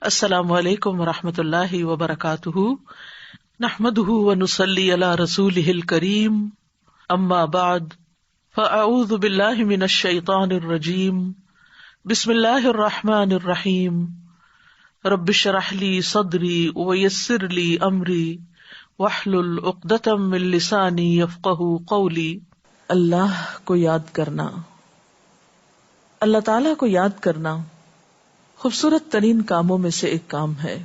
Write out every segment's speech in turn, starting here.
السلام علیکم ورحمۃ اللہ وبرکاتہ، نحمده ونصلی علی رسولہ الکریم، اما بعد فاعوذ باللہ من الشیطان الرجیم، بسم اللہ الرحمن الرحیم، رب اشرح لی صدری ویسر لی امری واحلل عقدۃ من لسانی یفقہوا قولی۔ اللہ کو یاد کرنا، اللہ تعالیٰ کو یاد کرنا خوبصورت ترین کاموں میں سے ایک کام ہے،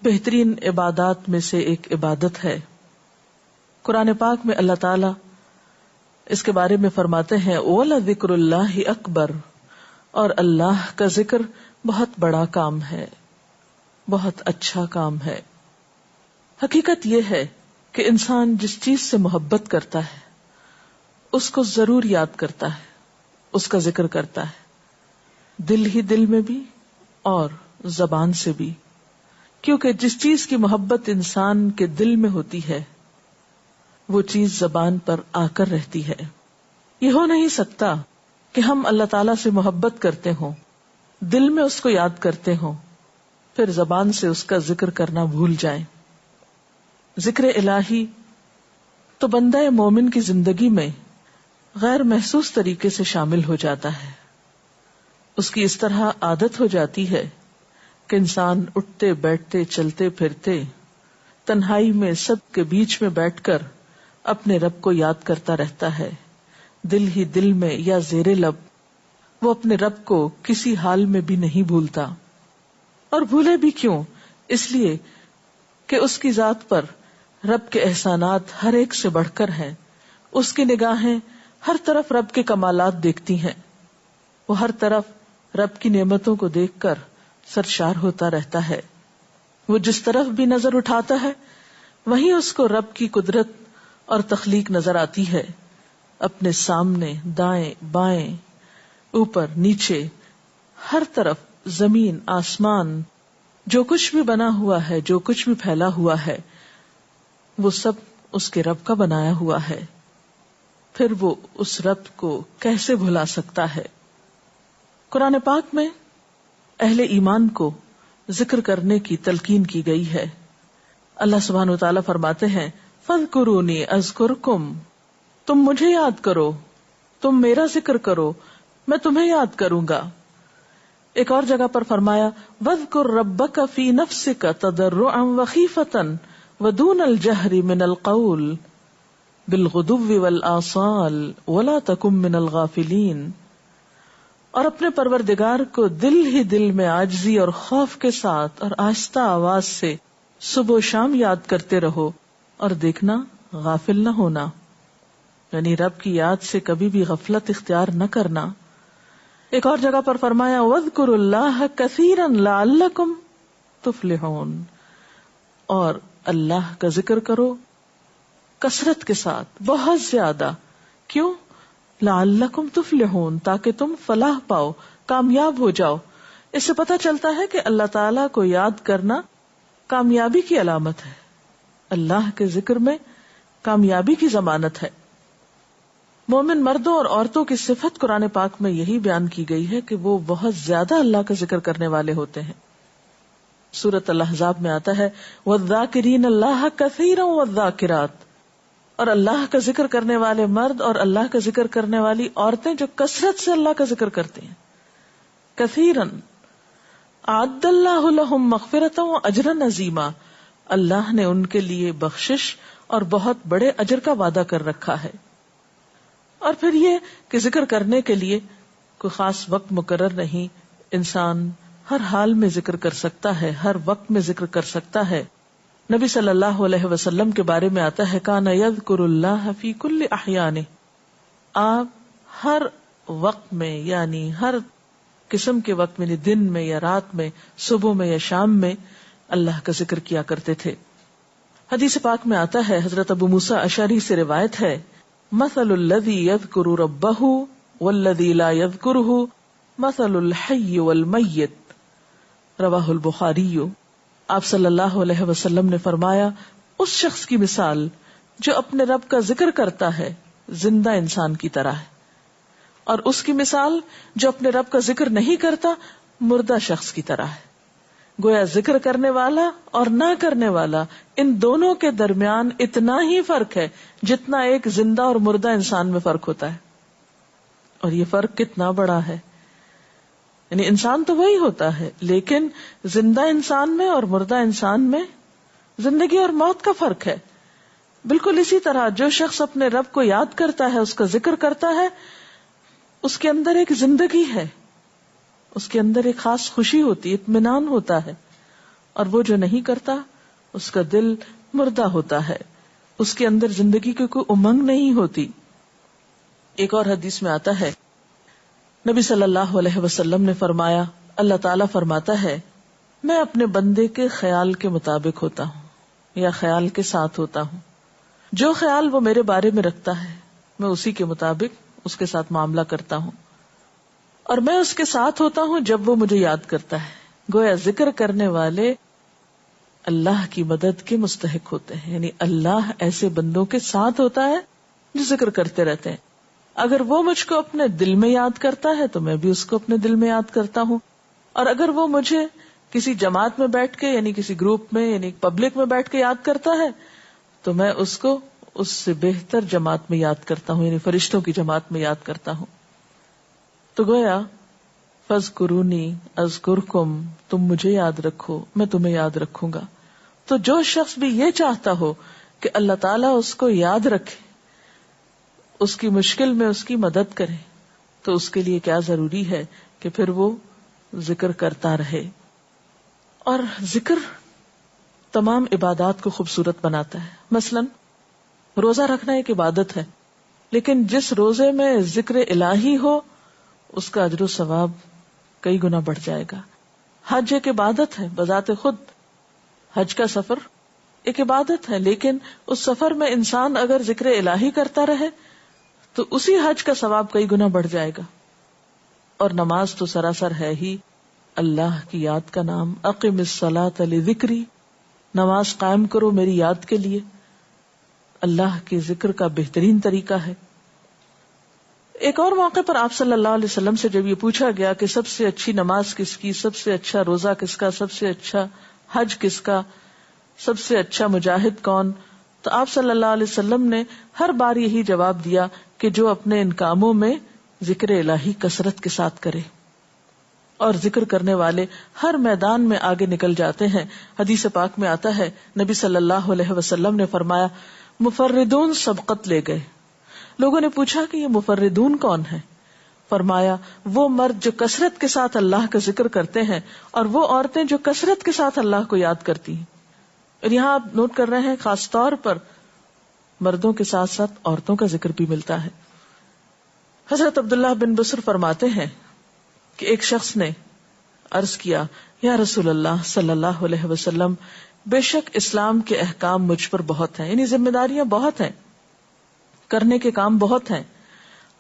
بہترین عبادات میں سے ایک عبادت ہے۔ قرآن پاک میں اللہ تعالیٰ اس کے بارے میں فرماتے ہیں وَلَذِكْرُ اللَّهِ أَكْبَرُ، اور اللہ کا ذکر بہت بڑا کام ہے، بہت اچھا کام ہے۔ حقیقت یہ ہے کہ انسان جس چیز سے محبت کرتا ہے اس کو ضرور یاد کرتا ہے، اس کا ذکر کرتا ہے، دل ہی دل میں بھی اور زبان سے بھی، کیونکہ جس چیز کی محبت انسان کے دل میں ہوتی ہے وہ چیز زبان پر آ کر رہتی ہے۔ یہ ہو نہیں سکتا کہ ہم اللہ تعالیٰ سے محبت کرتے ہوں، دل میں اس کو یاد کرتے ہوں، پھر زبان سے اس کا ذکر کرنا بھول جائیں۔ ذکر الہی تو بندہ مومن کی زندگی میں غیر محسوس طریقے سے شامل ہو جاتا ہے، اس کی اس طرح عادت ہو جاتی ہے کہ انسان اٹھتے بیٹھتے چلتے پھرتے تنہائی میں سب کے بیچ میں بیٹھ کر اپنے رب کو یاد کرتا رہتا ہے، دل ہی دل میں یا زیر لب وہ اپنے رب کو کسی حال میں بھی نہیں بھولتا۔ اور بھولے بھی کیوں؟ اس لیے کہ اس کی ذات پر رب کے احسانات ہر ایک سے بڑھ کر ہیں، اس کی نگاہیں ہر طرف رب کے کمالات دیکھتی ہیں، وہ ہر طرف رب کی نعمتوں کو دیکھ کر سرشار ہوتا رہتا ہے۔ وہ جس طرف بھی نظر اٹھاتا ہے وہیں اس کو رب کی قدرت اور تخلیق نظر آتی ہے، اپنے سامنے، دائیں بائیں، اوپر نیچے، ہر طرف زمین آسمان، جو کچھ بھی بنا ہوا ہے، جو کچھ بھی پھیلا ہوا ہے، وہ سب اس کے رب کا بنایا ہوا ہے۔ پھر وہ اس رب کو کیسے بھلا سکتا ہے؟ قرآن پاک میں اہل ایمان کو ذکر کرنے کی تلقین کی گئی ہے۔ اللہ سبحانہ وتعالیٰ فرماتے ہیں فَاذْكُرُونِي أَذْكُرْكُمْ، تم مجھے یاد کرو، تم میرا ذکر کرو، میں تمہیں یاد کروں گا۔ ایک اور جگہ پر فرمایا وَاذْكُرْ رَبَّكَ فِي نَفْسِكَ تَضَرُّعًا وَخِيفَةً وَدُونَ الْجَهْرِ مِنَ الْقَوْلِ بِالْغُدُوِّ وَالْآصَالِ وَلَا تَكُن مِّنَ الْغَافِلِينَ، اور اپنے پروردگار کو دل ہی دل میں عاجزی اور خوف کے ساتھ اور آہستہ آواز سے صبح و شام یاد کرتے رہو، اور دیکھنا غافل نہ ہونا، یعنی رب کی یاد سے کبھی بھی غفلت اختیار نہ کرنا۔ ایک اور جگہ پر فرمایا وَاذْكُرُوا اللَّهَ كَثِيرًا لَعَلَّكُمْ تُفْلِحُونَ، اور اللہ کا ذکر کرو کثرت کے ساتھ، بہت زیادہ۔ کیوں؟ لعلکم تفلحون، تاکہ تم فلاح پاؤ، کامیاب ہو جاؤ۔ اس سے پتہ چلتا ہے کہ اللہ تعالیٰ کو یاد کرنا کامیابی کی علامت ہے، اللہ کے ذکر میں کامیابی کی ضمانت ہے۔ مومن مردوں اور عورتوں کی صفت قرآن پاک میں یہی بیان کی گئی ہے کہ وہ بہت زیادہ اللہ کا ذکر کرنے والے ہوتے ہیں۔ سورۃ الاحزاب میں آتا ہے وَالذَّاكِرِينَ اللَّهَ كَثِيرًا وَالذَّاكِرَاتِ، اور اللہ کا ذکر کرنے والے مرد اور اللہ کا ذکر کرنے والی عورتیں جو کثرت سے اللہ کا ذکر کرتے ہیں۔ کثیرن اعد اللہ لہم مغفرۃ واجرا عظیما، اللہ نے ان کے لیے بخشش اور بہت بڑے اجر کا وعدہ کر رکھا ہے۔ اور پھر یہ کہ ذکر کرنے کے لیے کوئی خاص وقت مقرر نہیں، انسان ہر حال میں ذکر کر سکتا ہے، ہر وقت میں ذکر کر سکتا ہے۔ نبی صلی اللہ علیہ وسلم کے بارے میں آتا ہے کان یذکر اللہ فی کل احیانہ، آپ ہر وقت میں، یعنی ہر قسم کے وقت میں، دن میں یا رات میں، صبح میں یا شام میں اللہ کا ذکر کیا کرتے تھے۔ حدیث پاک میں آتا ہے، حضرت ابو موسیٰ اشعری سے روایت ہے مثل الذی یذکر ربہ والذی لا یذکرہ مثل الحی والمیت، رواہ البخاری۔ آپ صلی اللہ علیہ وسلم نے فرمایا اس شخص کی مثال جو اپنے رب کا ذکر کرتا ہے زندہ انسان کی طرح ہے، اور اس کی مثال جو اپنے رب کا ذکر نہیں کرتا مردہ شخص کی طرح ہے۔ گویا ذکر کرنے والا اور نہ کرنے والا ان دونوں کے درمیان اتنا ہی فرق ہے جتنا ایک زندہ اور مردہ انسان میں فرق ہوتا ہے. اور یہ فرق کتنا بڑا ہے. یعنی انسان تو وہی ہوتا ہے، لیکن زندہ انسان میں اور مردہ انسان میں زندگی اور موت کا فرق ہے. بالکل اسی طرح جو شخص اپنے رب کو یاد کرتا ہے، اس کا ذکر کرتا ہے، اس کے اندر ایک زندگی ہے، اس کے اندر ایک خاص خوشی ہوتی، اطمینان ہوتا ہے. اور وہ جو نہیں کرتا اس کا دل مردہ ہوتا ہے، اس کے اندر زندگی کی کوئی امنگ نہیں ہوتی. ایک اور حدیث میں آتا ہے، نبی صلی اللہ علیہ وسلم نے فرمایا، اللہ تعالیٰ فرماتا ہے میں اپنے بندے کے خیال کے مطابق ہوتا ہوں یا خیال کے ساتھ ہوتا ہوں. جو خیال وہ میرے بارے میں رکھتا ہے میں اسی کے مطابق اس کے ساتھ معاملہ کرتا ہوں، اور میں اس کے ساتھ ہوتا ہوں جب وہ مجھے یاد کرتا ہے. گویا ذکر کرنے والے اللہ کی مدد کے مستحق ہوتے ہیں، یعنی اللہ ایسے بندوں کے ساتھ ہوتا ہے جو ذکر کرتے رہتے ہیں. اگر وہ مجھ کو اپنے دل میں یاد کرتا ہے تو میں بھی اس کو اپنے دل میں یاد کرتا ہوں، اور اگر وہ مجھے کسی جماعت میں بیٹھ کے یعنی کسی گروپ میں یعنی پبلک میں بیٹھ کے یاد کرتا ہے تو میں اس کو اس سے بہتر جماعت میں یاد کرتا ہوں، یعنی فرشتوں کی جماعت میں یاد کرتا ہوں. تو گویا فاذکرونی اذکرکم، تم مجھے یاد رکھو میں تمہیں یاد رکھوں گا. تو جو شخص بھی یہ چاہتا ہو کہ اللہ تعالیٰ اس کو یاد رکھے، اس کی مشکل میں اس کی مدد کرے، تو اس کے لیے کیا ضروری ہے کہ پھر وہ ذکر کرتا رہے. اور ذکر تمام عبادات کو خوبصورت بناتا ہے. مثلا روزہ رکھنا ایک عبادت ہے، لیکن جس روزے میں ذکر الہی ہو اس کا اجر و ثواب کئی گنا بڑھ جائے گا. حج ایک عبادت ہے بذات خود، حج کا سفر ایک عبادت ہے، لیکن اس سفر میں انسان اگر ذکر الہی کرتا رہے تو اسی حج کا ثواب کئی گنا بڑھ جائے گا. اور نماز تو سراسر ہے ہی اللہ کی یاد کا نام. اقم الصلاۃ لذکری، نماز قائم کرو میری یاد کے لیے. اللہ کے ذکر کا بہترین طریقہ ہے. ایک اور موقع پر آپ صلی اللہ علیہ وسلم سے جب یہ پوچھا گیا کہ سب سے اچھی نماز کس کی، سب سے اچھا روزہ کس کا، سب سے اچھا حج کس کا، سب سے اچھا مجاہد کون، تو آپ صلی اللہ علیہ وسلم نے ہر بار یہی جواب دیا کہ جو اپنے ان کاموں میں ذکر الہی کثرت کے ساتھ کرے. اور ذکر کرنے والے ہر میدان میں آگے نکل جاتے ہیں. حدیث پاک میں آتا ہے نبی صلی اللہ علیہ وسلم نے فرمایا مفردون سبقت لے گئے. لوگوں نے پوچھا کہ یہ مفردون کون ہے؟ فرمایا وہ مرد جو کثرت کے ساتھ اللہ کا ذکر کرتے ہیں اور وہ عورتیں جو کثرت کے ساتھ اللہ کو یاد کرتی ہیں. اور یہاں آپ نوٹ کر رہے ہیں خاص طور پر مردوں کے ساتھ ساتھ عورتوں کا ذکر بھی ملتا ہے. حضرت عبداللہ بن بصر فرماتے ہیں کہ ایک شخص نے عرض کیا یا رسول اللہ صلی اللہ علیہ وسلم، بے شک اسلام کے احکام مجھ پر بہت ہیں، یعنی ذمہ داریاں بہت ہیں، کرنے کے کام بہت ہیں.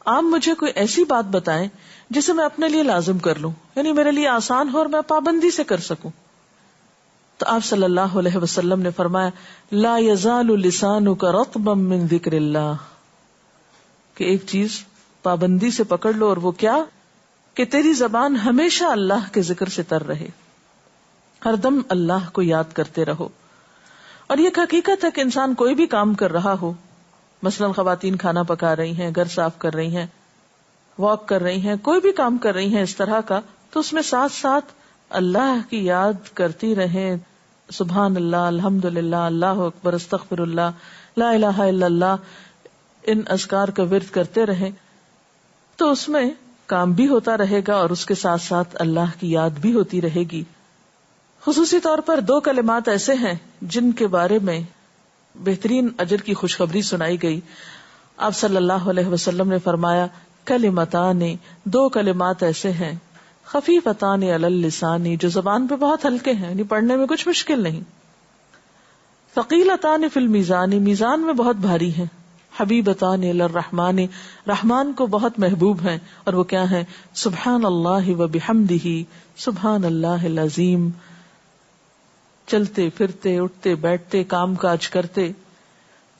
آپ مجھے کوئی ایسی بات بتائیں جسے میں اپنے لیے لازم کر لوں، یعنی میرے لیے آسان ہو اور میں پابندی سے کر سکوں. تو آپ صلی اللہ علیہ وسلم نے فرمایا لا یزال لسانک رطبا من ذکر اللہ، کہ ایک چیز پابندی سے پکڑ لو، اور وہ کیا کہ تیری زبان ہمیشہ اللہ کے ذکر سے تر رہے، ہر دم اللہ کو یاد کرتے رہو. اور یہ حقیقت ہے کہ انسان کوئی بھی کام کر رہا ہو، مثلا خواتین کھانا پکا رہی ہیں، گھر صاف کر رہی ہیں، واک کر رہی ہیں، کوئی بھی کام کر رہی ہیں اس طرح کا، تو اس میں ساتھ ساتھ اللہ کی یاد کرتی رہیں. سبحان اللہ، الحمدللہ، اللہ اکبر، استغفر اللہ، لا الہ الا اللہ، ان اذکار کا ورد کرتے رہیں، تو اس میں کام بھی ہوتا رہے گا اور اس کے ساتھ ساتھ اللہ کی یاد بھی ہوتی رہے گی. خصوصی طور پر 2 کلمات ایسے ہیں جن کے بارے میں بہترین اجر کی خوشخبری سنائی گئی. آپ صلی اللہ علیہ وسلم نے فرمایا کلمتان، 2 کلمات ایسے ہیں خفیفتان علی اللسان، جو زبان پہ بہت ہلکے ہیں، یعنی پڑھنے میں کچھ مشکل نہیں. ثقیلتان فی المیزان، میزان میں بہت بھاری ہیں. حبیبتان الی الرحمن، رحمان کو بہت محبوب ہیں، اور وہ کیا ہیں؟ سبحان اللہ و بحمدہ، سبحان اللہ العظیم. چلتے پھرتے، اٹھتے بیٹھتے، کام کاج کرتے،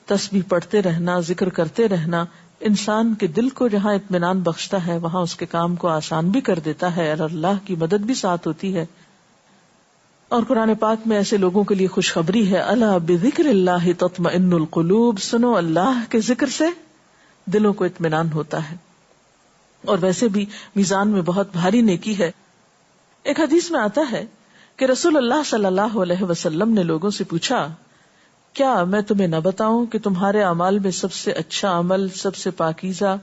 تسبیح پڑھتے رہنا، ذکر کرتے رہنا انسان کے دل کو جہاں اطمینان بخشتا ہے وہاں اس کے کام کو آسان بھی کر دیتا ہے اور اللہ کی مدد بھی ساتھ ہوتی ہے. اور قرآن پاک میں ایسے لوگوں کے لیے خوشخبری ہے، الا بذکر اللہ تطمئن القلوب، سنو اللہ کے ذکر سے دلوں کو اطمینان ہوتا ہے، اور ویسے بھی میزان میں بہت بھاری نیکی ہے۔ ایک حدیث میں آتا ہے کہ رسول اللہ صلی اللہ علیہ وسلم نے لوگوں سے پوچھا، کیا میں تمہیں نہ بتاؤں کہ تمہارے اعمال میں سب سے اچھا عمل، سب سے پاکیزہ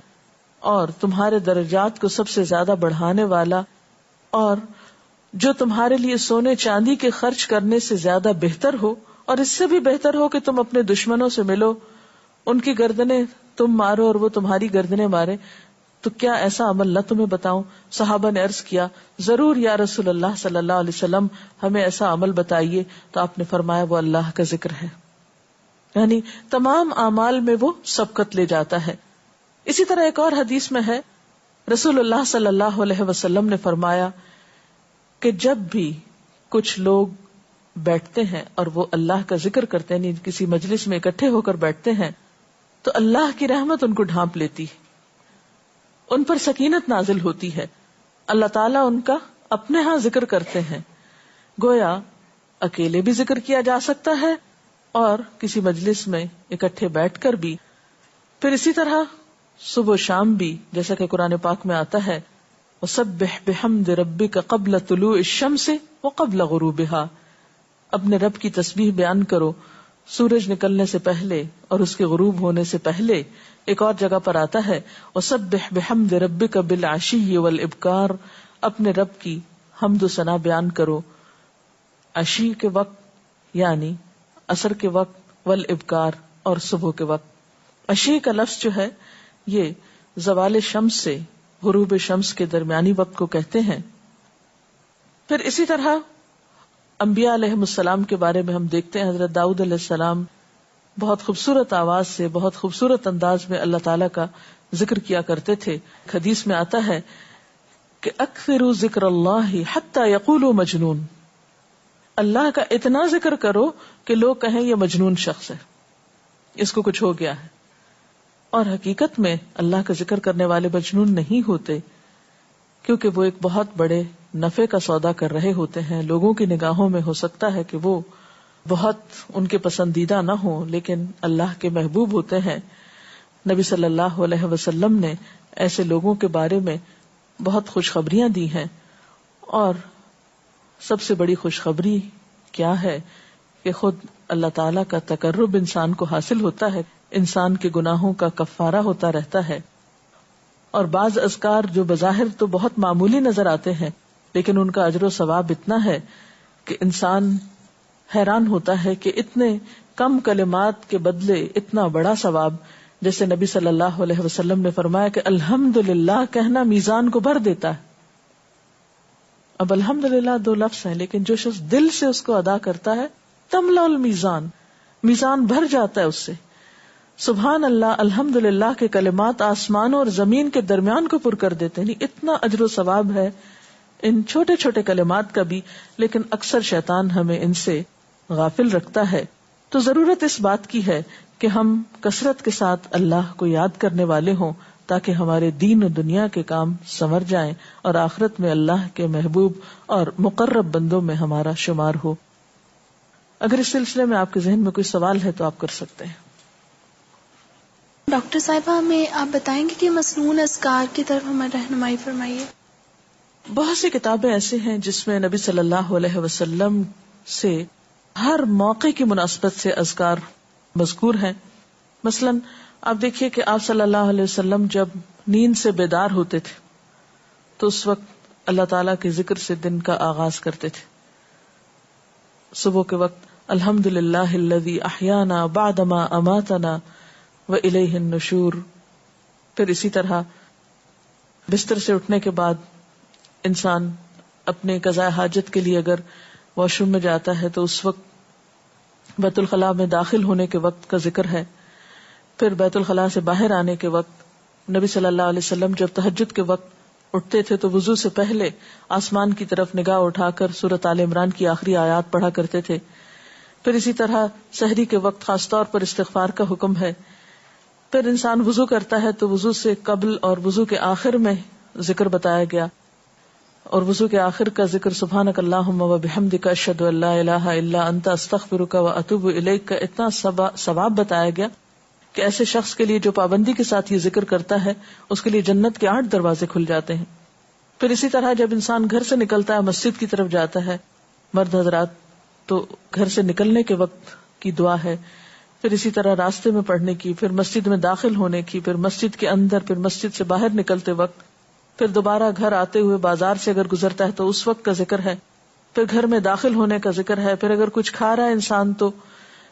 اور تمہارے درجات کو سب سے زیادہ بڑھانے والا، اور جو تمہارے لیے سونے چاندی کے خرچ کرنے سے زیادہ بہتر ہو، اور اس سے بھی بہتر ہو کہ تم اپنے دشمنوں سے ملو، ان کی گردنیں تم مارو اور وہ تمہاری گردنیں مارے، تو کیا ایسا عمل نہ تمہیں بتاؤں؟ صحابہ نے عرض کیا، ضرور یا رسول اللہ صلی اللہ علیہ وسلم، ہمیں ایسا عمل بتائیے۔ تو آپ نے فرمایا، وہ اللہ کا ذکر ہے، یعنی تمام اعمال میں وہ سبقت لے جاتا ہے۔ اسی طرح ایک اور حدیث میں ہے، رسول اللہ صلی اللہ علیہ وسلم نے فرمایا کہ جب بھی کچھ لوگ بیٹھتے ہیں اور وہ اللہ کا ذکر کرتے ہیں، یعنی کسی مجلس میں اکٹھے ہو کر بیٹھتے ہیں، تو اللہ کی رحمت ان کو ڈھانپ لیتی ہے، ان پر سکینت نازل ہوتی ہے، اللہ تعالیٰ ان کا اپنے ہاں ذکر کرتے ہیں۔ گویا اکیلے بھی ذکر کیا جا سکتا ہے اور کسی مجلس میں اکٹھے بیٹھ کر بھی، پھر اسی طرح صبح و شام بھی، جیسا کہ قرآن پاک میں آتا ہے، وَسَبِّحْ بِحَمْدِ رَبِّكَ قَبْلَ طُلُوعِ الشَّمْسِ وَقَبْلَ غُرُوبِهَا، اپنے رب کی تسبیح بیان کرو سورج نکلنے سے پہلے اور اس کے غروب ہونے سے پہلے۔ ایک اور جگہ پر آتا ہے، وَسَبِّحْ بِحَمْدِ رَبِّكَ بِالْعَشِيِّ وَالْإِبْكَارِ، اپنے رب کی حمد و ثنا بیان کرو عشی کے وقت یعنی عصر کے وقت، والابکار اور صبح کے وقت۔ عشی کا لفظ جو ہے یہ زوال شمس سے غروب شمس کے درمیانی وقت کو کہتے ہیں۔ پھر اسی طرح انبیاء علیہ السلام کے بارے میں ہم دیکھتے ہیں، حضرت داؤد علیہ السلام بہت خوبصورت آواز سے، بہت خوبصورت انداز میں اللہ تعالیٰ کا ذکر کیا کرتے تھے۔ حدیث میں آتا ہے کہ اکثروا ذکر اللہ حتی یقولوا مجنون، اللہ کا اتنا ذکر کرو کہ لوگ کہیں یہ مجنون شخص ہے، اس کو کچھ ہو گیا ہے۔ اور حقیقت میں اللہ کا ذکر کرنے والے مجنون نہیں ہوتے، کیونکہ وہ ایک بہت بڑے نفع کا سودا کر رہے ہوتے ہیں۔ لوگوں کی نگاہوں میں ہو سکتا ہے کہ وہ بہت ان کے پسندیدہ نہ ہوں، لیکن اللہ کے محبوب ہوتے ہیں۔ نبی صلی اللہ علیہ وسلم نے ایسے لوگوں کے بارے میں بہت خوشخبریاں دی ہیں، اور سب سے بڑی خوشخبری کیا ہے کہ خود اللہ تعالیٰ کا تقرب انسان کو حاصل ہوتا ہے، انسان کے گناہوں کا کفارہ ہوتا رہتا ہے۔ اور بعض اذکار جو بظاہر تو بہت معمولی نظر آتے ہیں، لیکن ان کا اجر و ثواب اتنا ہے کہ انسان حیران ہوتا ہے کہ اتنے کم کلمات کے بدلے اتنا بڑا ثواب۔ جیسے نبی صلی اللہ علیہ وسلم نے فرمایا کہ الحمدللہ کہنا میزان کو بھر دیتا ہے۔ اب الحمدللہ دو لفظ ہیں، لیکن جو شخص دل سے اس کو ادا کرتا ہے، تملا المیزان، میزان بھر جاتا ہے اس سے۔ سبحان اللہ، الحمدللہ کے کلمات آسمان اور زمین کے درمیان کو پر کر دیتے ہیں۔ اتنا اجر و ثواب ہے ان چھوٹے چھوٹے کلمات کا بھی، لیکن اکثر شیطان ہمیں ان سے غافل رکھتا ہے۔ تو ضرورت اس بات کی ہے کہ ہم کثرت کے ساتھ اللہ کو یاد کرنے والے ہوں، تاکہ ہمارے دین و دنیا کے کام سنور جائیں اور آخرت میں اللہ کے محبوب اور مقرب بندوں میں ہمارا شمار ہو۔ اگر اس سلسلے میں آپ کے ذہن میں کوئی سوال ہے تو آپ کر سکتے ہیں۔ ڈاکٹر صاحبہ، ہمیں آپ بتائیں گے کہ مسنون اذکار کی طرف ہمیں رہنمائی فرمائیے۔ بہت سی کتابیں ایسے ہیں جس میں نبی صلی اللہ علیہ وسلم سے ہر موقع کی مناسبت سے اذکار مذکور ہیں۔ مثلا آپ دیکھیے کہ آپ صلی اللہ علیہ وسلم جب نیند سے بیدار ہوتے تھے تو اس وقت اللہ تعالیٰ کے ذکر سے دن کا آغاز کرتے تھے۔ صبح کے وقت الحمدللہ الذی احیانا بعدما اماتنا وإلیہ النشور۔ پھر اسی طرح بستر سے اٹھنے کے بعد انسان اپنے قضاء حاجت کے لیے اگر واش روم میں جاتا ہے تو اس وقت بیت الخلاء میں داخل ہونے کے وقت کا ذکر ہے۔ پھر بیت الخلاء سے باہر آنے کے وقت نبی صلی اللہ علیہ وسلم جب تہجد کے وقت اٹھتے تھے تو وضو سے پہلے آسمان کی طرف نگاہ اٹھا کر سورۃ آل عمران کی آخری آیات پڑھا کرتے تھے۔ پھر اسی طرح سحری کے وقت خاص طور پر استغفار کا حکم ہے۔ پھر انسان وضو کرتا ہے تو وضو سے قبل اور وضو کے آخر میں ذکر بتایا گیا، اور وضو کے آخر کا ذکر سبحانک اللہم و بحمدک اشہد ان لا الہ الا انت استغفرک و اتوب الیک کا اتنا ثواب بتایا گیا کہ ایسے شخص کے لیے جو پابندی کے ساتھ یہ ذکر کرتا ہے اس کے لیے جنت کے 8 دروازے کھل جاتے ہیں. پھر اسی طرح جب انسان گھر سے نکلتا ہے مسجد کی طرف جاتا ہے مرد حضرات تو گھر سے نکلنے کے وقت کی دعا ہے, پھر اسی طرح راستے میں پڑھنے کی, پھر مسجد میں داخل ہونے کی, پھر مسجد کے اندر, پھر مسجد سے باہر نکلتے وقت, پھر دوبارہ گھر آتے ہوئے بازار سے اگر گزرتا ہے تو اس وقت کا ذکر ہے, پھر گھر میں داخل ہونے کا ذکر ہے, پھر اگر کچھ کھا رہا ہے انسان تو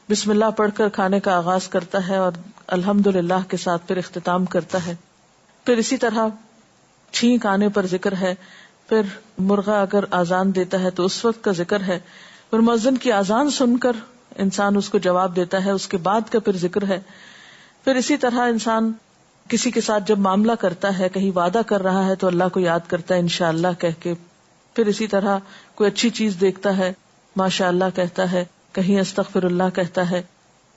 بسم اللہ پڑھ کر کھانے کا آغاز کرتا ہے اور الحمدللہ کے ساتھ پھر اختتام کرتا ہے. پھر اسی طرح چھینک آنے پر ذکر ہے, پھر مرغا اگر آزان دیتا ہے تو اس وقت کا ذکر ہے, پھر مؤذن کی آزان سن کر انسان اس کو جواب دیتا ہے, اس کے بعد کا پھر ذکر ہے. پھر اسی طرح انسان کسی کے ساتھ جب معاملہ کرتا ہے, کہیں وعدہ کر رہا ہے تو اللہ کو یاد کرتا ہے انشاءاللہ کہہ کے. پھر اسی طرح کوئی اچھی چیز دیکھتا ہے ماشاءاللہ کہتا ہے, کہیں استغفر اللہ کہتا ہے.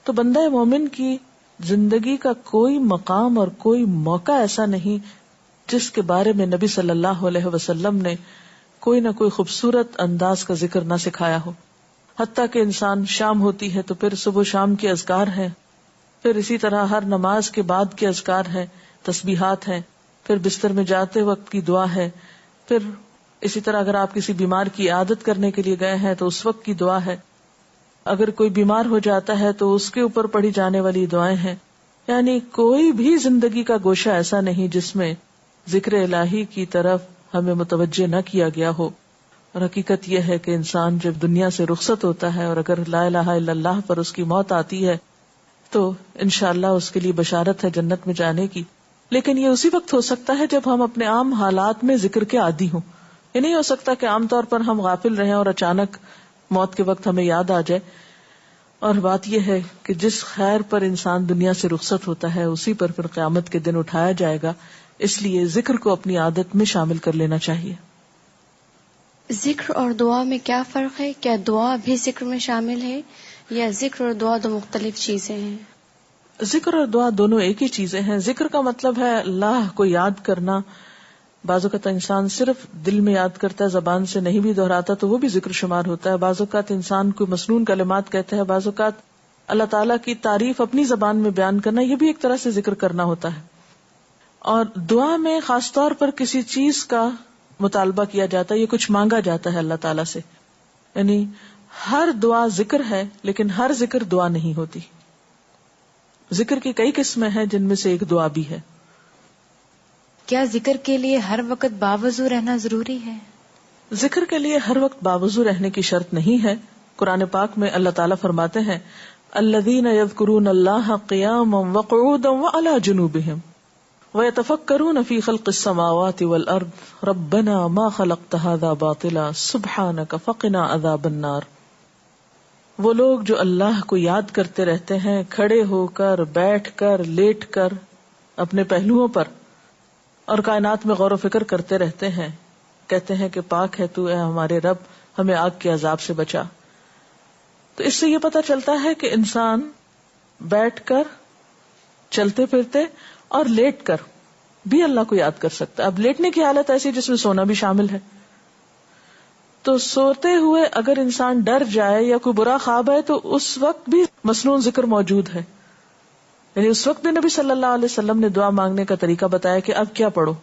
تو بندہ مومن کی زندگی کا کوئی مقام اور کوئی موقع ایسا نہیں جس کے بارے میں نبی صلی اللہ علیہ وسلم نے کوئی نہ کوئی خوبصورت انداز کا ذکر نہ سکھایا ہو. حتیٰ کہ انسان شام ہوتی ہے تو پھر صبح شام کے اذکار ہیں, پھر اسی طرح ہر نماز کے بعد کے اذکار ہیں, تسبیحات ہیں, پھر بستر میں جاتے وقت کی دعا ہے, پھر اسی طرح اگر آپ کسی بیمار کی عیادت کرنے کے لیے گئے ہیں تو اس وقت کی دعا ہے, اگر کوئی بیمار ہو جاتا ہے تو اس کے اوپر پڑھی جانے والی دعائیں ہیں. یعنی کوئی بھی زندگی کا گوشہ ایسا نہیں جس میں ذکر الہی کی طرف ہمیں متوجہ نہ کیا گیا ہو. اور حقیقت یہ ہے کہ انسان جب دنیا سے رخصت ہوتا ہے اور اگر لا الہ الا اللہ پر اس کی موت آتی ہے تو انشاءاللہ اس کے لیے بشارت ہے جنت میں جانے کی. لیکن یہ اسی وقت ہو سکتا ہے جب ہم اپنے عام حالات میں ذکر کے عادی ہوں. یہ نہیں ہو سکتا کہ عام طور پر ہم غافل رہیں اور اچانک موت کے وقت ہمیں یاد آ جائے. اور بات یہ ہے کہ جس خیر پر انسان دنیا سے رخصت ہوتا ہے اسی پر پھر قیامت کے دن اٹھایا جائے گا. اس لیے ذکر کو اپنی عادت میں شامل کر لینا چاہیے. ذکر اور دعا میں کیا فرق ہے؟ کیا دعا بھی ذکر میں شامل ہے یا ذکر اور دعا دو مختلف چیزیں ہیں؟ ذکر اور دعا دونوں ایک ہی چیزیں ہیں. ذکر کا مطلب ہے اللہ کو یاد کرنا. بعض اوقات انسان صرف دل میں یاد کرتا ہے, زبان سے نہیں بھی دہراتا تو وہ بھی ذکر شمار ہوتا ہے. بعض اوقات انسان کو مسنون کلمات کہتا ہے, بعض اوقات اللہ تعالیٰ کی تعریف اپنی زبان میں بیان کرنا, یہ بھی ایک طرح سے ذکر کرنا ہوتا ہے. اور دعا میں خاص طور پر کسی چیز کا مطالبہ کیا جاتا ہے, یہ کچھ مانگا جاتا ہے اللہ تعالیٰ سے. یعنی ہر دعا ذکر ہے لیکن ہر ذکر دعا نہیں ہوتی. ذکر کی کئی قسمیں ہیں جن میں سے ایک دعا بھی ہے. کیا ذکر کے لیے ہر وقت باوضو رہنا ضروری ہے؟ ذکر کے لیے ہر وقت باوضو رہنے کی شرط نہیں ہے. قرآن پاک میں اللہ تعالیٰ فرماتے ہیں الذین یذکرون اللہ قیاما وقعودا وعلی جنوبہم وَيَتَفَكَّرُونَ فِي خَلْقِ السَّمَاوَاتِ وَالْأَرْضِ رَبَّنَا مَا خَلَقْتَ هَذَا بَاطِلًا سُبْحَانَكَ فَقِنَا عَذَابَ النَّارِ. وہ لوگ جو اللہ کو یاد کرتے رہتے ہیں کھڑے ہو کر, بیٹھ کر, لیٹ کر, اپنے پہلوؤں پر, اور کائنات میں غور و فکر کرتے رہتے ہیں, کہتے ہیں کہ پاک ہے تو اے ہمارے رب, ہمیں آگ کے عذاب سے بچا. تو اس سے یہ پتہ چلتا ہے کہ انسان بیٹھ کر, چلتے پھرتے اور لیٹ کر بھی اللہ کو یاد کر سکتا ہے. اب لیٹنے کی حالت ایسی جس میں سونا بھی شامل ہے. تو سوتے ہوئے اگر انسان ڈر جائے یا کوئی برا خواب ہے تو اس وقت بھی مسنون ذکر موجود ہے. یعنی اس وقت بھی نبی صلی اللہ علیہ وسلم نے دعا مانگنے کا طریقہ بتایا کہ اب کیا پڑھو,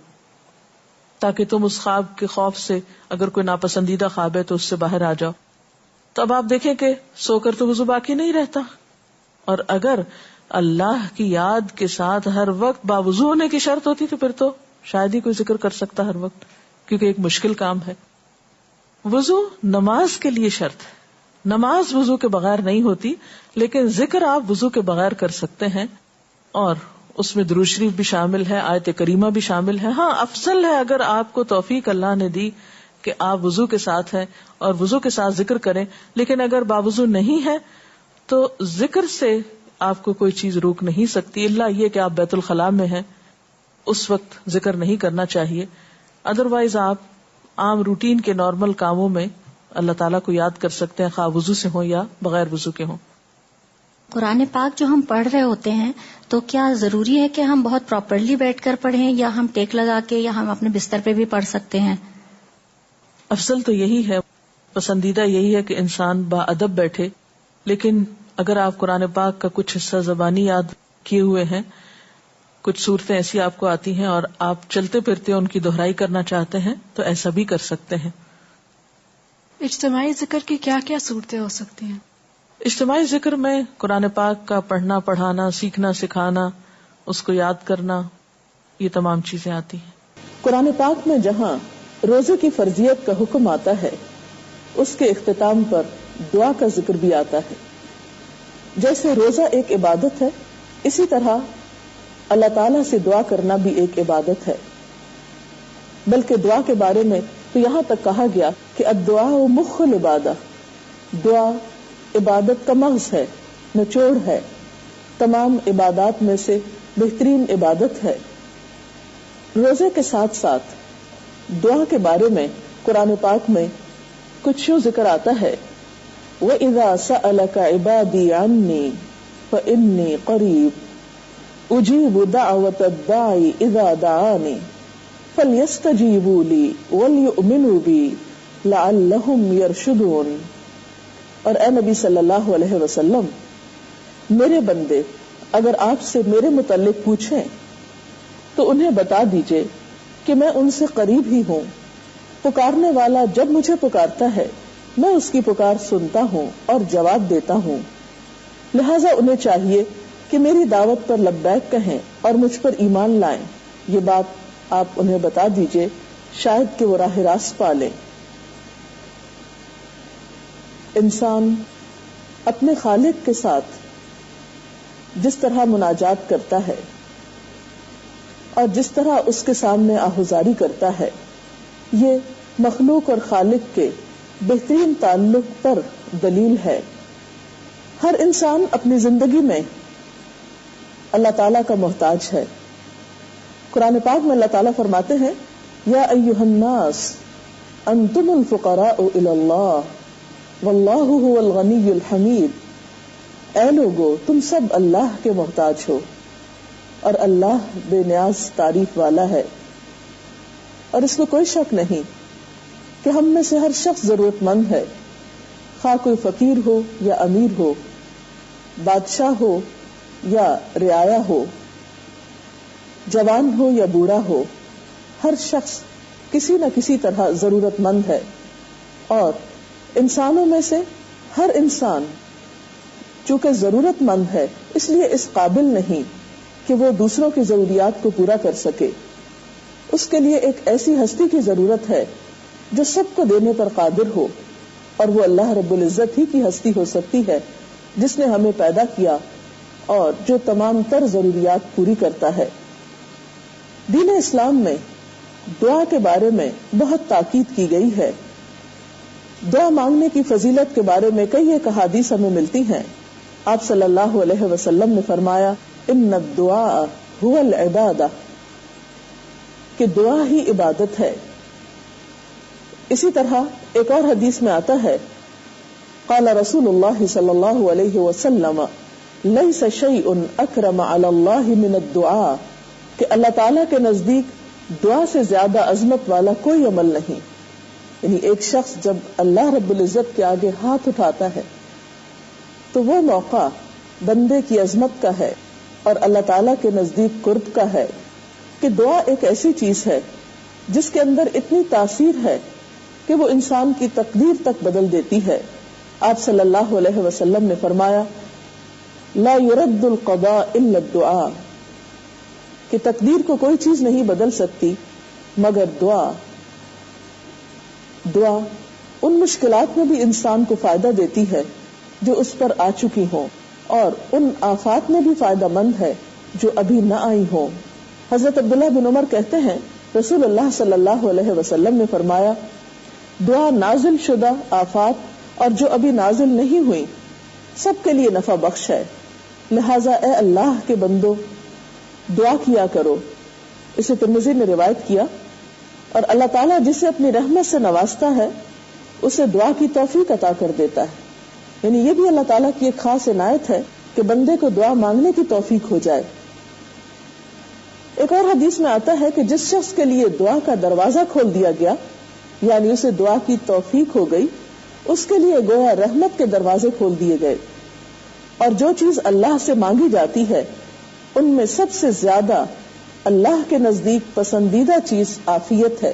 تاکہ تم اس خواب کے خوف سے, اگر کوئی ناپسندیدہ خواب ہے تو اس سے باہر آ جاؤ. تو اب آپ دیکھیں کہ سو کر تو وضو باقی نہیں رہتا, اور اگر اللہ کی یاد کے ساتھ ہر وقت باوضو ہونے کی شرط ہوتی تو پھر تو شاید ہی کوئی ذکر کر سکتا ہر وقت, کیونکہ ایک مشکل کام ہے. وضو نماز کے لیے شرط ہے, نماز وضو کے بغیر نہیں ہوتی, لیکن ذکر آپ وضو کے بغیر کر سکتے ہیں, اور اس میں درود شریف بھی شامل ہے, آیت کریمہ بھی شامل ہے. ہاں افضل ہے اگر آپ کو توفیق اللہ نے دی کہ آپ وضو کے ساتھ ہیں اور وضو کے ساتھ ذکر کریں, لیکن اگر باوضو نہیں ہے تو ذکر سے آپ کو کوئی چیز روک نہیں سکتی, اللہ یہ کہ آپ بیت الخلاء میں ہیں, اس وقت ذکر نہیں کرنا چاہیے. ادروائز آپ عام روٹین کے نارمل کاموں میں اللہ تعالیٰ کو یاد کر سکتے ہیں, خواہ وضو سے ہوں یا بغیر وضو کے ہوں. قرآن پاک جو ہم پڑھ رہے ہوتے ہیں تو کیا ضروری ہے کہ ہم بہت پراپرلی بیٹھ کر پڑھیں, یا ہم ٹیک لگا کے, یا ہم اپنے بستر پہ بھی پڑھ سکتے ہیں؟ افضل تو یہی ہے، پسندیدہ یہی ہے کہ انسان با ادب بیٹھے، لیکن اگر آپ قرآن پاک کا کچھ حصہ زبانی یاد کیے ہوئے ہیں، کچھ صورتیں ایسی آپ کو آتی ہیں اور آپ چلتے پھرتے ان کی دہرائی کرنا چاہتے ہیں تو ایسا بھی کر سکتے ہیں۔ اجتماعی ذکر کی کیا کیا صورتیں ہو سکتی ہیں؟ اجتماعی ذکر میں قرآن پاک کا پڑھنا، پڑھانا، سیکھنا، سکھانا، اس کو یاد کرنا، یہ تمام چیزیں آتی ہیں۔ قرآن پاک میں جہاں روزے کی فرضیت کا حکم آتا ہے، اس کے اختتام پر دعا کا ذکر بھی آتا ہے۔ جیسے روزہ ایک عبادت ہے، اسی طرح اللہ تعالیٰ سے دعا کرنا بھی ایک عبادت ہے۔ بلکہ دعا کے بارے میں تو یہاں تک کہا گیا کہ الدعاء مخ العبادہ، دعا عبادت کا مغز ہے، نچوڑ ہے، تمام عبادات میں سے بہترین عبادت ہے۔ روزے کے ساتھ ساتھ دعا کے بارے میں قرآن پاک میں کچھ یوں ذکر آتا ہے، وَإِذَا سَأَلَكَ عِبَادِي عَنِّي فَإِنِّي قَرِيبٌ أُجِيبُ دَعْوَةَ الدَّاعِ إِذَا دَعَانِ فَلْيَسْتَجِيبُوا لِي وَلْيُؤْمِنُوا بِي لَعَلَّهُمْ يَرْشُدُونَ۔ اور اے نبی صلی اللہ علیہ وسلم، میرے بندے اگر آپ سے میرے متعلق پوچھیں تو انہیں بتا دیجئے کہ میں ان سے قریب ہی ہوں، پکارنے والا جب مجھے پکارتا ہے میں اس کی پکار سنتا ہوں اور جواب دیتا ہوں، لہٰذا انہیں چاہیے کہ میری دعوت پر لبیک کہیں اور مجھ پر ایمان لائیں۔ یہ بات آپ انہیں بتا دیجئے، شاید کہ وہ راہ راست پا لیں۔ انسان اپنے خالق کے ساتھ جس طرح مناجات کرتا ہے اور جس طرح اس کے سامنے آہوزاری کرتا ہے، یہ مخلوق اور خالق کے بہترین تعلق پر دلیل ہے۔ ہر انسان اپنی زندگی میں اللہ تعالیٰ کا محتاج ہے۔ قرآن پاک میں اللہ تعالیٰ فرماتے ہیں، یا ایھا الناس انتم الفقراء الی اللہ واللہ هو الغنی الحمید۔ اے لوگو، تم سب اللہ کے محتاج ہو اور اللہ بے نیاز تعریف والا ہے۔ اور اس میں کوئی شک نہیں کہ ہم میں سے ہر شخص ضرورت مند ہے، خواہ کوئی فقیر ہو یا امیر ہو، بادشاہ ہو یا رعایا ہو، جوان ہو یا بوڑھا ہو، ہر شخص کسی نہ کسی طرح ضرورت مند ہے۔ اور انسانوں میں سے ہر انسان چونکہ ضرورت مند ہے، اس لیے اس قابل نہیں کہ وہ دوسروں کی ضروریات کو پورا کر سکے۔ اس کے لیے ایک ایسی ہستی کی ضرورت ہے جو سب کو دینے پر قادر ہو، اور وہ اللہ رب العزت ہی کی ہستی ہو سکتی ہے جس نے ہمیں پیدا کیا اور جو تمام تر ضروریات پوری کرتا ہے۔ دین اسلام میں دعا کے بارے میں بہت تاکید کی گئی ہے۔ دعا مانگنے کی فضیلت کے بارے میں کئی ایک احادیث ہمیں ملتی ہیں۔ آپ صلی اللہ علیہ وسلم نے فرمایا، ان الدعاء هو العبادہ، کہ دعا ہی عبادت ہے۔ اسی طرح ایک اور حدیث میں آتا ہے، قال رسول اللہ صلی اللہ علیہ وسلم لیس شیء اکرم علی اللہ من الدعاء، کہ اللہ تعالیٰ کے نزدیک دعا سے زیادہ عظمت والا کوئی عمل نہیں۔ یعنی ایک شخص جب اللہ رب العزت کے آگے ہاتھ اٹھاتا ہے تو وہ موقع بندے کی عظمت کا ہے اور اللہ تعالیٰ کے نزدیک قرب کا ہے، کہ دعا ایک ایسی چیز ہے جس کے اندر اتنی تاثیر ہے کہ وہ انسان کی تقدیر تک بدل دیتی ہے۔ آپ صلی اللہ علیہ وسلم نے فرمایا، لا يرد القضاء الا الدعاء، کہ تقدیر کو کوئی چیز نہیں بدل سکتی مگر دعا۔ دعا ان مشکلات میں بھی انسان کو فائدہ دیتی ہے جو اس پر آ چکی ہوں، اور ان آفات میں بھی فائدہ مند ہے جو ابھی نہ آئی ہوں۔ حضرت عبداللہ بن عمر کہتے ہیں، رسول اللہ صلی اللہ علیہ وسلم نے فرمایا، دعا نازل شدہ آفات اور جو ابھی نازل نہیں ہوئی سب کے لیے نفع بخش ہے، لہذا اے اللہ کے بندو دعا کیا کرو۔ اسے ترمذی نے روایت کیا۔ اور اللہ تعالیٰ جسے اپنی رحمت سے نوازتا ہے اسے دعا کی توفیق عطا کر دیتا ہے، یعنی یہ بھی اللہ تعالیٰ کی ایک خاص عنایت ہے کہ بندے کو دعا مانگنے کی توفیق ہو جائے۔ ایک اور حدیث میں آتا ہے کہ جس شخص کے لیے دعا کا دروازہ کھول دیا گیا یعنی اسے دعا کی توفیق ہو گئی، اس کے لیے گویا رحمت کے دروازے کھول دیے گئے. اور جو چیز اللہ سے مانگی جاتی ہے ان میں سب سے زیادہ اللہ کے نزدیک پسندیدہ چیز عافیت ہے.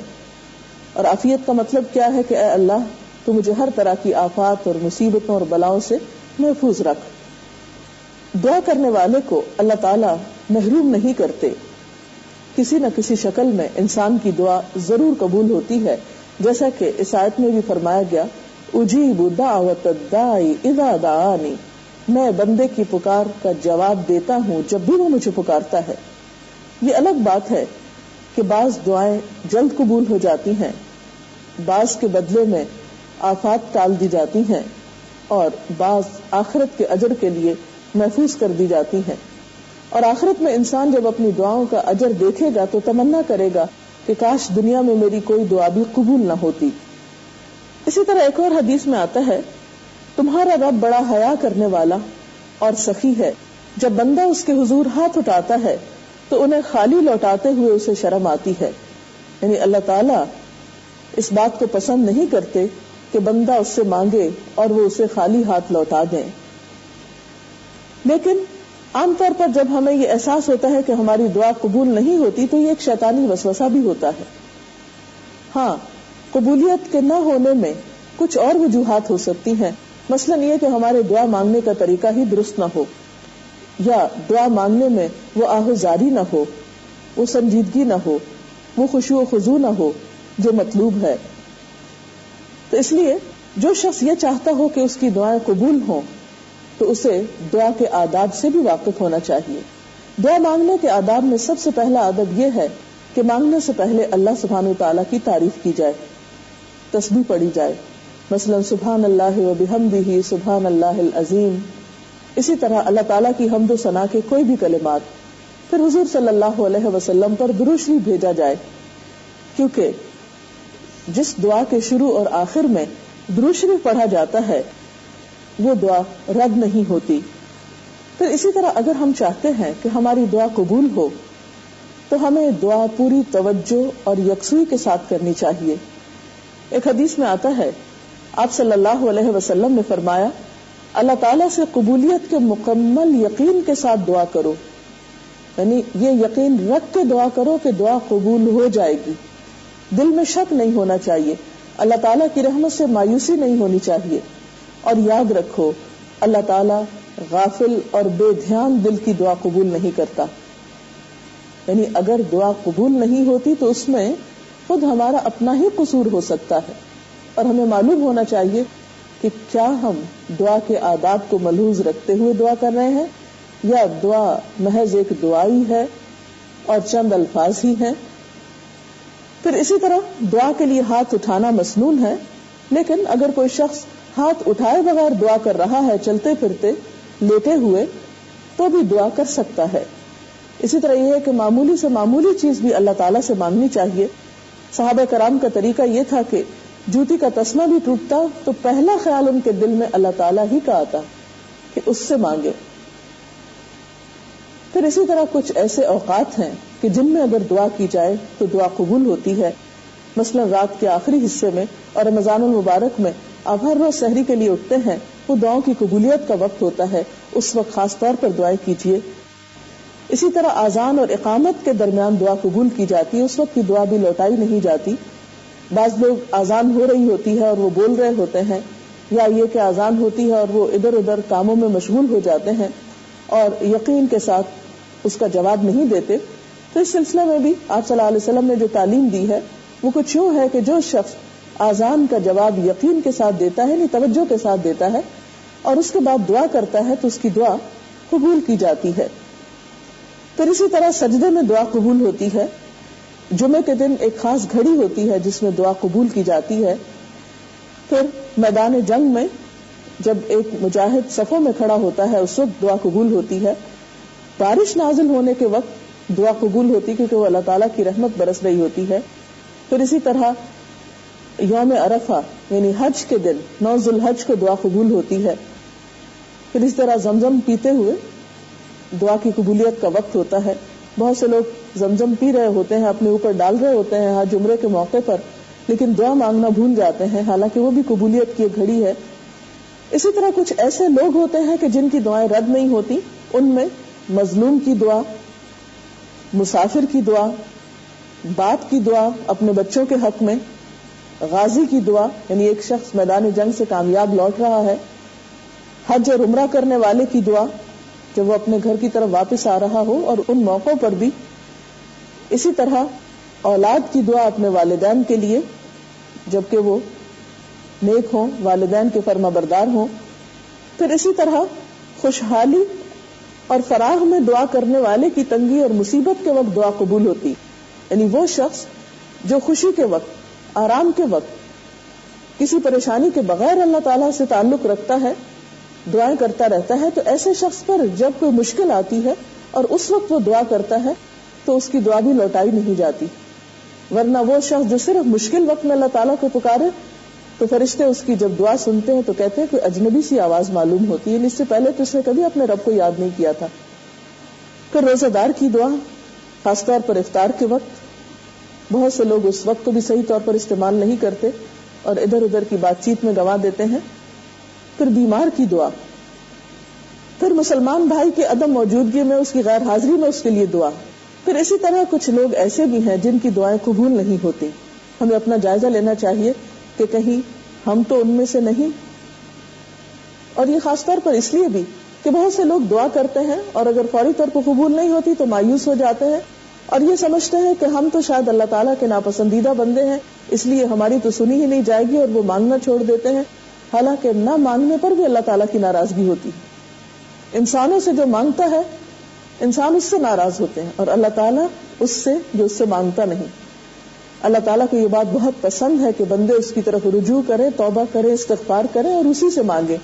اور عافیت کا مطلب کیا ہے کہ اے اللہ تو مجھے ہر طرح کی آفات اور مصیبتوں اور بلاؤں سے محفوظ رکھ. دعا کرنے والے کو اللہ تعالیٰ محروم نہیں کرتے، کسی نہ کسی شکل میں انسان کی دعا ضرور قبول ہوتی ہے، جیسا کہ اس آیت میں بھی فرمایا گیا اجیب دعوت الداعی اذا دعانی، میں بندے کی پکار کا جواب دیتا ہوں جب بھی وہ مجھے پکارتا ہے. یہ الگ بات ہے کہ بعض دعائیں جلد قبول ہو جاتی ہیں، بعض کے بدلے میں آفات ٹال دی جاتی ہیں، اور بعض آخرت کے اجر کے لیے محفوظ کر دی جاتی ہیں. اور آخرت میں انسان جب اپنی دعاؤں کا اجر دیکھے گا تو تمنا کرے گا کہ کاش دنیا میں میری کوئی دعا بھی قبول نہ ہوتی. اسی طرح ایک اور حدیث میں آتا ہے تمہارا رب بڑا حیا کرنے والا اور سخی ہے، جب بندہ اس کے حضور ہاتھ اٹھاتا ہے تو انہیں خالی لوٹاتے ہوئے اسے شرم آتی ہے. یعنی اللہ تعالیٰ اس بات کو پسند نہیں کرتے کہ بندہ اس سے مانگے اور وہ اسے خالی ہاتھ لوٹا دیں. لیکن عام طور پر جب ہمیں یہ احساس ہوتا ہے کہ ہماری دعا قبول نہیں ہوتی تو یہ ایک شیطانی وسوسہ بھی ہوتا ہے. ہاں، قبولیت کے نہ ہونے میں کچھ اور وجوہات ہو سکتی ہیں، مثلاً یہ کہ ہمارے دعا مانگنے کا طریقہ ہی درست نہ ہو، یا دعا مانگنے میں وہ آہوزاری نہ ہو، وہ سنجیدگی نہ ہو، وہ خشوع و خضوع نہ ہو جو مطلوب ہے. تو اس لیے جو شخص یہ چاہتا ہو کہ اس کی دعائیں قبول ہوں تو اسے دعا کے آداب سے بھی واقف ہونا چاہیے. دعا مانگنے کے آداب میں سب سے پہلا ادب یہ ہے کہ مانگنے سے پہلے اللہ سبحانہ وتعالیٰ کی تعریف کی جائے، تسبیح پڑھی جائے، مثلا سبحان اللہ و بحمدہ سبحان اللہ العظیم. اسی طرح اللہ تعالیٰ کی حمد و ثنا کے کوئی بھی کلمات، پھر حضور صلی اللہ علیہ وسلم پر درود شریف بھیجا جائے، کیونکہ جس دعا کے شروع اور آخر میں درود شریف پڑھا جاتا ہے وہ دعا رد نہیں ہوتی. پھر اسی طرح اگر ہم چاہتے ہیں کہ ہماری دعا قبول ہو تو ہمیں دعا پوری توجہ اور یکسوئی کے ساتھ کرنی چاہیے. ایک حدیث میں آتا ہے آپ صلی اللہ علیہ وسلم نے فرمایا اللہ تعالیٰ سے قبولیت کے مکمل یقین کے ساتھ دعا کرو، یعنی یہ یقین رکھ کے دعا کرو کہ دعا قبول ہو جائے گی. دل میں شک نہیں ہونا چاہیے، اللہ تعالیٰ کی رحمت سے مایوسی نہیں ہونی چاہیے. اور یاد رکھو اللہ تعالیٰ غافل اور بے دھیان دل کی دعا قبول نہیں کرتا. یعنی اگر دعا قبول نہیں ہوتی تو اس میں خود ہمارا اپنا ہی قصور ہو سکتا ہے، اور ہمیں معلوم ہونا چاہیے کہ کیا ہم دعا کے آداب کو ملحوظ رکھتے ہوئے دعا کر رہے ہیں یا دعا محض ایک دعائی ہے اور چند الفاظ ہی ہیں. پھر اسی طرح دعا کے لیے ہاتھ اٹھانا مسنون ہے، لیکن اگر کوئی شخص ہاتھ اٹھائے بغیر دعا کر رہا ہے چلتے پھرتے لیٹے ہوئے تو بھی دعا کر سکتا ہے. اسی طرح یہ ہے کہ معمولی سے معمولی چیز بھی اللہ تعالیٰ سے مانگنی چاہیے. صحابہ کرام کا طریقہ یہ تھا کہ جوتی کا تسمہ بھی ٹوٹتا تو پہلا خیال ان کے دل میں اللہ تعالیٰ ہی کا آتا کہ اس سے مانگے. پھر اسی طرح کچھ ایسے اوقات ہیں کہ جن میں اگر دعا کی جائے تو دعا قبول ہوتی ہے. مثلا رات کے آخری حصے میں اور رمضان المبارک میں آپ ہر روز سحری کے لیے اٹھتے ہیں، وہ دعاؤں کی قبولیت کا وقت ہوتا ہے، اس وقت خاص طور پر دعائیں کیجیے. اسی طرح اذان اور اقامت کے درمیان دعا قبول کی جاتی ہے، اس وقت کی دعا بھی لوٹائی نہیں جاتی. بعض لوگ اذان ہو رہی ہوتی ہے اور وہ بول رہے ہوتے ہیں، یا یہ کہ اذان ہوتی ہے اور وہ ادھر ادھر کاموں میں مشغول ہو جاتے ہیں اور یقین کے ساتھ اس کا جواب نہیں دیتے. تو اس سلسلے میں بھی آپ صلی اللہ علیہ وسلم نے جو تعلیم دی ہے وہ کچھ یوں ہے کہ جو شخص اذان کا جواب یقین کے ساتھ دیتا ہے، یعنی توجہ کے ساتھ دیتا ہے، اور اس کے بعد دعا کرتا ہے تو اس کی دعا قبول کی جاتی ہے. پھر اسی طرح سجدے میں دعا قبول ہوتی ہے. جمعے کے دن ایک خاص گھڑی ہوتی ہے جس میں دعا قبول کی جاتی ہے. پھر میدان جنگ میں جب ایک مجاہد صفوں میں کھڑا ہوتا ہے اس وقت دعا قبول ہوتی ہے. بارش نازل ہونے کے وقت دعا قبول ہوتی کیونکہ وہ اللہ تعالیٰ کی رحمت برس رہی ہوتی ہے. پھر اسی طرح یوم عرفہ یعنی حج کے دن 9 ذی الحج کو دعا قبول ہوتی ہے. پھر اس طرح زمزم پیتے ہوئے دعا کی قبولیت کا وقت ہوتا ہے. بہت سے لوگ زمزم پی رہے ہوتے ہیں، اپنے اوپر ڈال رہے ہوتے ہیں حج عمرے کے موقع پر، لیکن دعا مانگنا بھول جاتے ہیں، حالانکہ وہ بھی قبولیت کی ایک گھڑی ہے. اسی طرح کچھ ایسے لوگ ہوتے ہیں کہ جن کی دعائیں رد نہیں ہوتی. ان میں مظلوم کی دعا، مسافر کی دعا، باپ کی دعا اپنے بچوں کے حق میں، غازی کی دعا یعنی ایک شخص میدان جنگ سے کامیاب لوٹ رہا ہے، حج اور عمرہ کرنے والے کی دعا جب وہ اپنے گھر کی طرف واپس آ رہا ہو، اور ان موقعوں پر بھی. اسی طرح اولاد کی دعا اپنے والدین کے لیے جبکہ وہ نیک ہوں، والدین کے فرما بردار ہوں. پھر اسی طرح خوشحالی اور فراغ میں دعا کرنے والے کی تنگی اور مصیبت کے وقت دعا قبول ہوتی. یعنی وہ شخص جو خوشی کے وقت، آرام کے وقت کسی پریشانی کے بغیر اللہ تعالیٰ سے تعلق رکھتا ہے، دعائیں کرتا رہتا ہے، تو ایسے شخص پر جب کوئی مشکل آتی ہے اور اس وقت وہ دعا کرتا ہے تو اس کی دعا بھی لوٹائی نہیں جاتی. ورنہ وہ شخص جو صرف مشکل وقت میں اللہ تعالیٰ کو پکارے تو فرشتے اس کی جب دعا سنتے ہیں تو کہتے ہیں کوئی اجنبی سی آواز معلوم ہوتی ہے، اس سے پہلے تو اس نے کبھی اپنے رب کو یاد نہیں کیا تھا. پھر روزہ دار کی دعا، خاص طور پر افطار کے وقت. بہت سے لوگ اس وقت کو بھی صحیح طور پر استعمال نہیں کرتے اور ادھر ادھر کی بات چیت میں گنوا دیتے ہیں. پھر بیمار کی دعا، پھر مسلمان بھائی کی عدم موجودگی میں، اس کی غیر حاضری میں اس کے لیے دعا. پھر اسی طرح کچھ لوگ ایسے بھی ہیں جن کی دعائیں قبول نہیں ہوتی. ہمیں اپنا جائزہ لینا چاہیے کہ کہیں ہم تو ان میں سے نہیں. اور یہ خاص طور پر اس لیے بھی کہ بہت سے لوگ دعا کرتے ہیں اور اگر فوری طور پر قبول نہیں ہوتی تو مایوس ہو جاتے ہیں اور یہ سمجھتے ہیں کہ ہم تو شاید اللہ تعالیٰ کے ناپسندیدہ بندے ہیں، اس لیے ہماری تو سنی ہی نہیں جائے گی، اور وہ مانگنا چھوڑ دیتے ہیں. حالانکہ نہ مانگنے پر بھی اللہ تعالیٰ کی ناراضگی ہوتی. انسانوں سے جو مانگتا ہے انسان اس سے ناراض ہوتے ہیں، اور اللہ تعالیٰ اس سے جو اس سے مانگتا نہیں. اللہ تعالیٰ کو یہ بات بہت پسند ہے کہ بندے اس کی طرف رجوع کریں، توبہ کریں، استغفار کریں اور اسی سے مانگیں.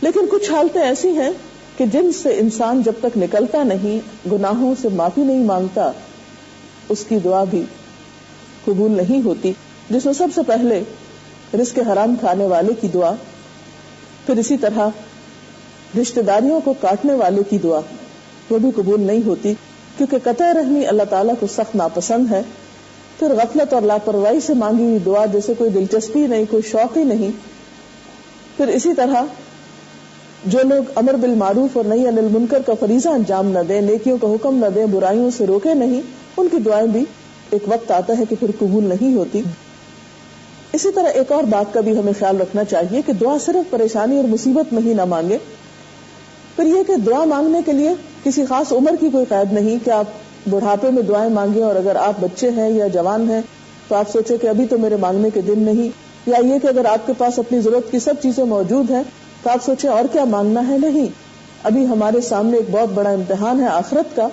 لیکن کچھ حالتیں ایسی ہیں کہ جن سے انسان جب تک نکلتا نہیں، گناہوں سے معافی نہیں مانگتا، اس کی دعا بھی قبول نہیں ہوتی. جس میں سب سے پہلے رزق حرام کھانے والے کی دعا، پھر اسی طرح رشتہ داریوں کو کاٹنے والے کی دعا، وہ بھی قبول نہیں ہوتی کیونکہ قطع رحمی اللہ تعالیٰ کو سخت ناپسند ہے. پھر غفلت اور لاپرواہی سے مانگی ہوئی دعا جیسے کوئی دلچسپی نہیں، کوئی شوق ہی نہیں. پھر اسی طرح جو لوگ امر بالمعروف اور نہی عن المنکر کا فریضہ انجام نہ دیں، نیکیوں کا حکم نہ دیں، برائیوں سے روکے نہیں، ان کی دعائیں بھی ایک وقت آتا ہے کہ پھر قبول نہیں ہوتی. اسی طرح ایک اور بات کا بھی ہمیں خیال رکھنا چاہیے کہ دعا صرف پریشانی اور مصیبت میں ہی نہ مانگے. پھر یہ کہ دعا مانگنے کے لیے کسی خاص عمر کی کوئی قید نہیں کہ آپ بڑھاپے میں دعائیں مانگیں، اور اگر آپ بچے ہیں یا جوان ہیں تو آپ سوچیں کہ ابھی تو میرے مانگنے کے دن نہیں، یا یہ کہ اگر آپ کے پاس اپنی ضرورت کی سب چیزیں موجود ہیں تو آپ سوچیں اور کیا مانگنا ہے. نہیں، ابھی ہمارے سامنے ایک بہت بڑا امتحان ہے آخرت کا.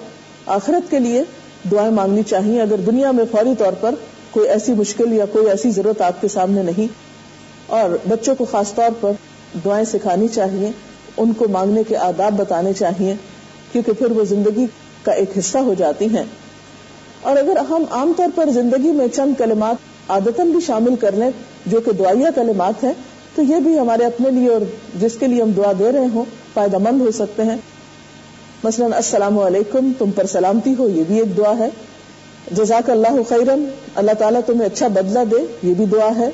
آخرت کے لیے دعائیں مانگنی چاہیے. اگر دنیا میں فوری طور پر کوئی ایسی مشکل یا کوئی ایسی ضرورت آپ کے سامنے نہیں. اور بچوں کو خاص طور پر دعائیں سکھانی چاہیے، ان کو مانگنے کے آداب بتانے چاہیے، کیونکہ پھر وہ زندگی کا ایک حصہ ہو جاتی ہیں. اور اگر ہم عام طور پر زندگی میں چند کلمات عادتاً بھی شامل کر لیں جو کہ دعائیہ کلمات ہیں تو یہ بھی ہمارے اپنے لیے اور جس کے لیے ہم دعا دے رہے ہوں فائدہ مند ہو سکتے ہیں. مثلا السلام علیکم، تم پر سلامتی ہو، یہ بھی ایک دعا ہے. جزاک اللہ خیرن، اللہ تعالیٰ تمہیں اچھا بدلہ دے، یہ بھی دعا ہے.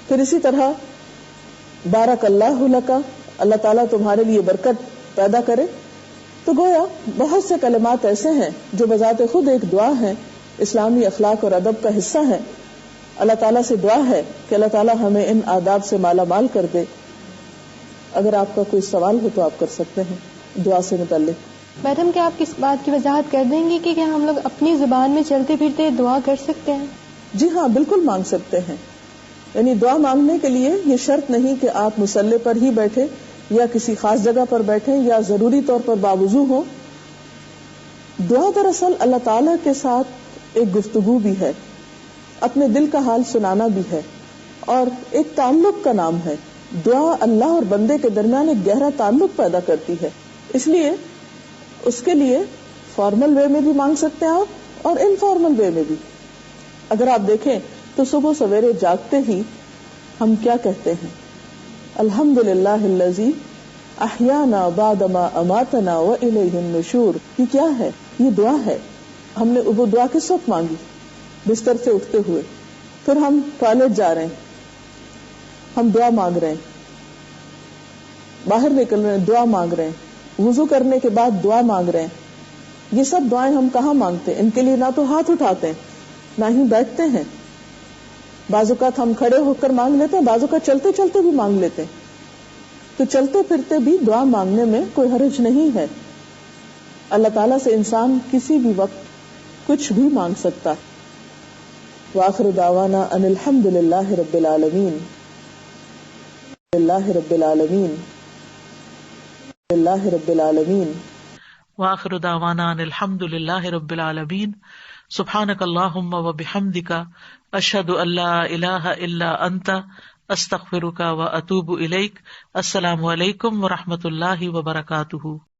پھر اسی طرح بارک اللہ لکا، اللہ تعالیٰ تمہارے لیے برکت پیدا کرے. تو گویا بہت سے کلمات ایسے ہیں جو بذات خود ایک دعا ہیں، اسلامی اخلاق اور ادب کا حصہ ہیں. اللہ تعالیٰ سے دعا ہے کہ اللہ تعالیٰ ہمیں ان آداب سے مالا مال کر دے. اگر آپ کا کوئی سوال ہو تو آپ کر سکتے ہیں دعا سے متعلق. میڈم کیا آپ کس بات کی وضاحت کر دیں گی کہ کیا ہم لوگ اپنی زبان میں چلتے پھرتے دعا کر سکتے ہیں؟ جی ہاں، بالکل مانگ سکتے ہیں. یعنی دعا مانگنے کے لیے یہ شرط نہیں کہ آپ مصلی پر ہی بیٹھے یا کسی خاص جگہ پر بیٹھے یا ضروری طور پر باوضو ہوں. دعا دراصل اللہ تعالیٰ کے ساتھ ایک گفتگو بھی ہے، اپنے دل کا حال سنانا بھی ہے، اور ایک تعلق کا نام ہے. دعا اللہ اور بندے کے درمیان ایک گہرا تعلق پیدا کرتی ہے. اس لیے اس کے لیے فارمل وے میں بھی مانگ سکتے ہیں آپ اور انفارمل وے میں بھی. اگر آپ دیکھیں تو صبح سویرے جاگتے ہی ہم کیا کہتے ہیں؟ الحمدللہ الذی احیانا بعد ما اماتنا والیہ النشور. یہ کیا ہے؟ یہ دعا ہے. ہم نے وہ دعا کس وقت مانگی؟ بستر سے اٹھتے ہوئے. پھر ہم ٹوائلٹ جا رہے ہیں، ہم دعا مانگ رہے ہیں، باہر نکل رہے ہیں دعا مانگ رہے ہیں، وضو کرنے کے بعد دعا مانگ رہے ہیں. یہ سب دعائیں ہم کہاں مانگتے ہیں؟ ان کے لیے نہ تو ہاتھ اٹھاتے ہیں نہ ہی بیٹھتے ہیں. بعض اوقات ہم کھڑے ہو کر مانگ لیتے ہیں، بعض اوقات چلتے چلتے بھی مانگ لیتے ہیں. تو چلتے پھرتے بھی دعا مانگنے میں کوئی حرج نہیں ہے. اللہ تعالیٰ سے انسان کسی بھی وقت کچھ بھی مانگ سکتا. وآخر دعوانا ان الحمد للہ رب العالمین. اللہ رب العالمین، اللہ رب العالمین. وآخر دعوانا ان الحمد للہ رب العالمین. سبحانک اللہم وبحمدک، اشہد ان لا الہ الا انت، استغفرک واتوب الیک. السلام علیکم ورحمۃ اللہ وبرکاتہ.